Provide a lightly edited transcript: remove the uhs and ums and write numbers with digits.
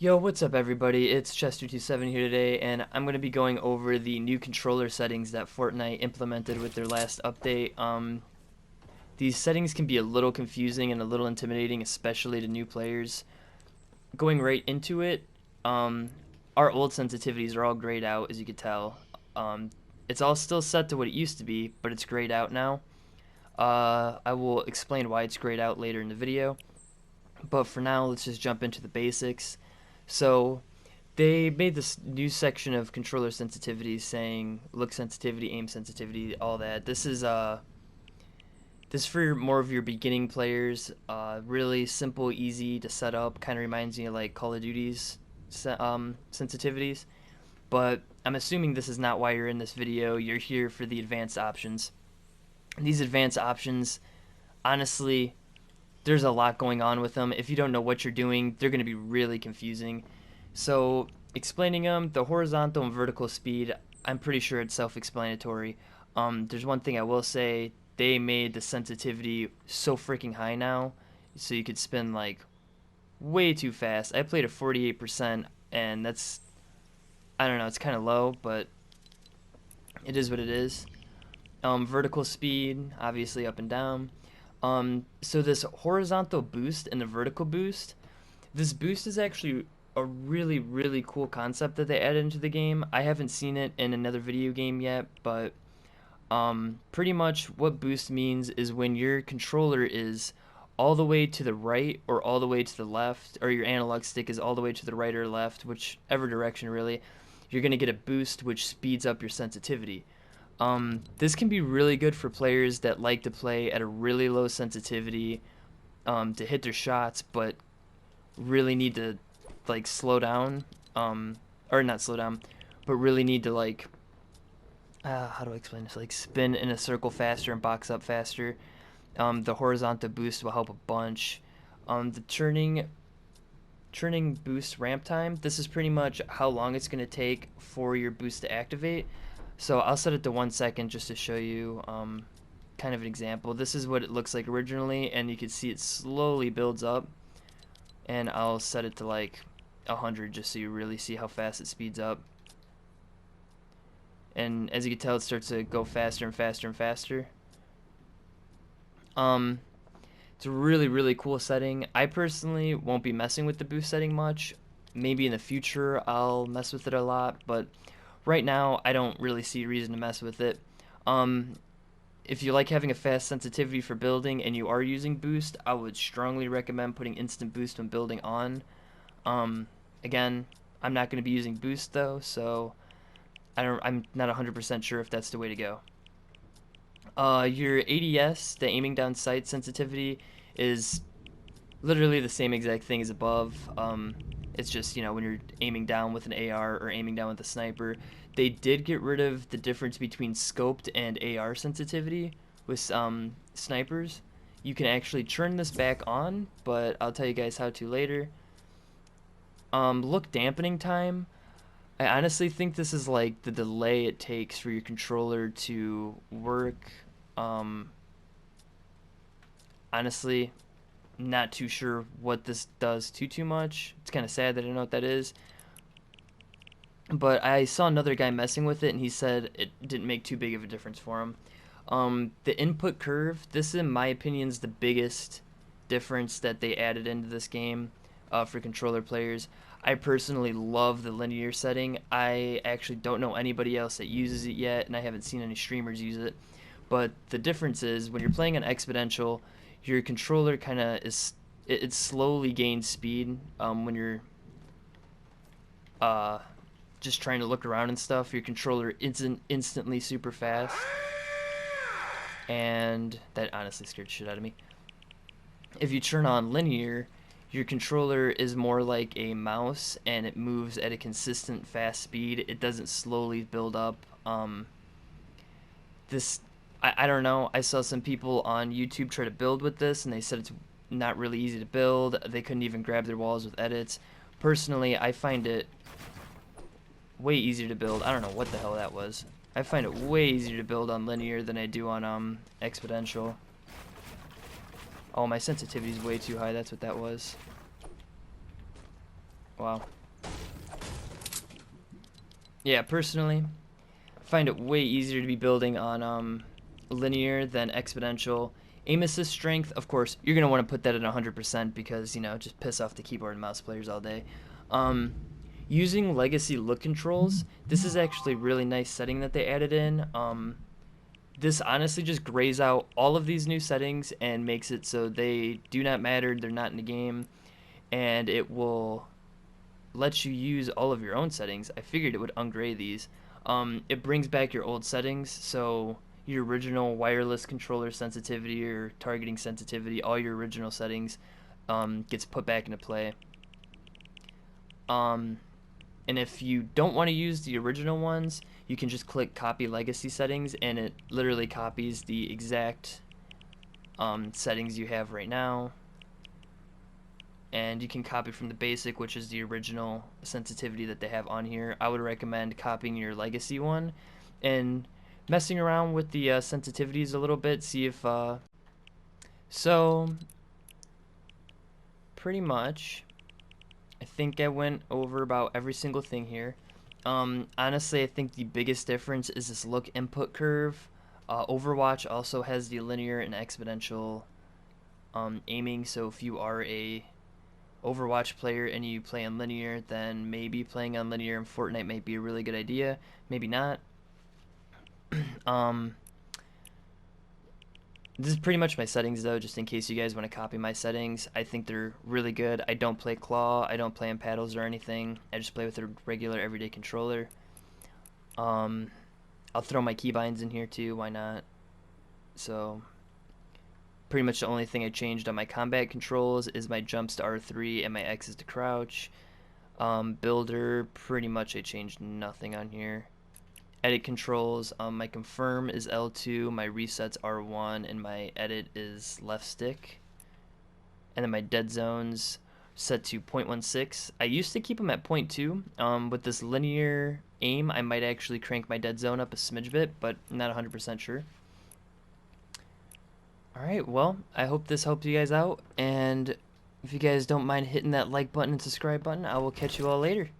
Yo, what's up everybody? It's Chester27 here today, and I'm going to be going over the new controller settings that Fortnite implemented with their last update. These settings can be a little confusing and a little intimidating, especially to new players. Going right into it, um, our old sensitivities are all grayed out, as you could tell. Um, it's all still set to what it used to be, but it's grayed out now. I will explain why it's grayed out later in the video, but for now, let's just jump into the basics. So, they made this new section of controller sensitivity saying look sensitivity, aim sensitivity, all that. This is for more of your beginning players. Really simple, easy to set up. Kind of reminds me of like Call of Duty's sensitivities. But I'm assuming this is not why you're in this video. You're here for the advanced options. These advanced options, honestly, there's a lot going on with them. If you don't know what you're doing, they're going to be really confusing. So, explaining them, the horizontal and vertical speed, I'm pretty sure it's self-explanatory. There's one thing I will say, they made the sensitivity so freaking high now, so you could spin like way too fast. I played at 48%, and that's, I don't know, it's kind of low, but it is what it is. Vertical speed, obviously up and down. So this horizontal boost and the vertical boost, this boost is actually a really, really cool concept that they added into the game. I haven't seen it in another video game yet, but pretty much what boost means is when your controller is all the way to the right or all the way to the left, or your analog stick is all the way to the right or left, whichever direction really, you're going to get a boost which speeds up your sensitivity. This can be really good for players that like to play at a really low sensitivity to hit their shots, but really need to like slow down, or not slow down, but really need to like, how do I explain this? Like spin in a circle faster and box up faster. The horizontal boost will help a bunch. The turning boost ramp time. This is pretty much how long it's going to take for your boost to activate. So I'll set it to 1 second just to show you kind of an example. This is what it looks like originally, and you can see it slowly builds up. And I'll set it to like 100 just so you really see how fast it speeds up. And as you can tell, it starts to go faster and faster and faster. It's a really, really cool setting. I personally won't be messing with the boost setting much. Maybe in the future I'll mess with it a lot, but right now I don't really see a reason to mess with it. If you like having a fast sensitivity for building and you are using boost, I would strongly recommend putting instant boost when building on. Again, I'm not going to be using boost though, so I'm not 100% sure if that's the way to go. Your ADS, the aiming down sight sensitivity, is literally the same exact thing as above. It's just, when you're aiming down with an AR or aiming down with a sniper. They did get rid of the difference between scoped and AR sensitivity with snipers. You can actually turn this back on, but I'll tell you guys how to later. Look dampening time. I honestly think this is like the delay it takes for your controller to work. Honestly, not too sure what this does too much. It's kind of sad that I don't know what that is. But I saw another guy messing with it, and he said it didn't make too big of a difference for him. The input curve, this in my opinion is the biggest difference that they added into this game for controller players. I personally love the linear setting. I actually don't know anybody else that uses it yet, and I haven't seen any streamers use it. But the difference is when you're playing on exponential, your controller kind of it slowly gains speed when you're uh, just trying to look around and stuff. Your controller isn't instantly super fast, and that honestly scared shit out of me. If you turn on linear, your controller is more like a mouse and it moves at a consistent fast speed. It doesn't slowly build up. This I don't know. I saw some people on YouTube try to build with this, and they said it's not really easy to build. They couldn't even grab their walls with edits. Personally, I find it way easier to build. I don't know what the hell that was. I find it way easier to build on linear than I do on exponential. Oh, my sensitivity is way too high. That's what that was. Wow. Yeah, personally, I find it way easier to be building on linear than exponential. Aim assist strength, of course, you're going to want to put that at 100% because, you know, just piss off the keyboard and mouse players all day. Um, Using legacy look controls, this is actually a really nice setting that they added in. This honestly just grays out all of these new settings and makes it so they do not matter, they're not in the game, and it will let you use all of your own settings. I figured it would ungray these. It brings back your old settings, so your original wireless controller sensitivity or targeting sensitivity, all your original settings gets put back into play. And if you don't want to use the original ones, you can just click copy legacy settings and it literally copies the exact settings you have right now. And you can copy from the basic, which is the original sensitivity that they have on here. I would recommend copying your legacy one and messing around with the sensitivities a little bit, see if so pretty much I think I went over about every single thing here. Honestly, I think the biggest difference is this look input curve. Overwatch also has the linear and exponential aiming, so if you are a Overwatch player and you play on linear, then maybe playing on linear in Fortnite might be a really good idea. Maybe not. This is pretty much my settings though, just in case you guys want to copy my settings. I think they're really good. I don't play claw, I don't play on paddles or anything. I just play with a regular everyday controller. I'll throw my keybinds in here too, why not? So pretty much the only thing I changed on my combat controls is my jumps to R3 and my X's to crouch. Builder, pretty much I changed nothing on here. Edit controls, my confirm is L2, my resets R1, and my edit is left stick. And then my dead zones set to 0.16. I used to keep them at 0.2. With this linear aim, I might actually crank my dead zone up a smidge bit, but I'm not 100% sure. Alright, well, I hope this helped you guys out, and if you guys don't mind hitting that like button and subscribe button, I will catch you all later.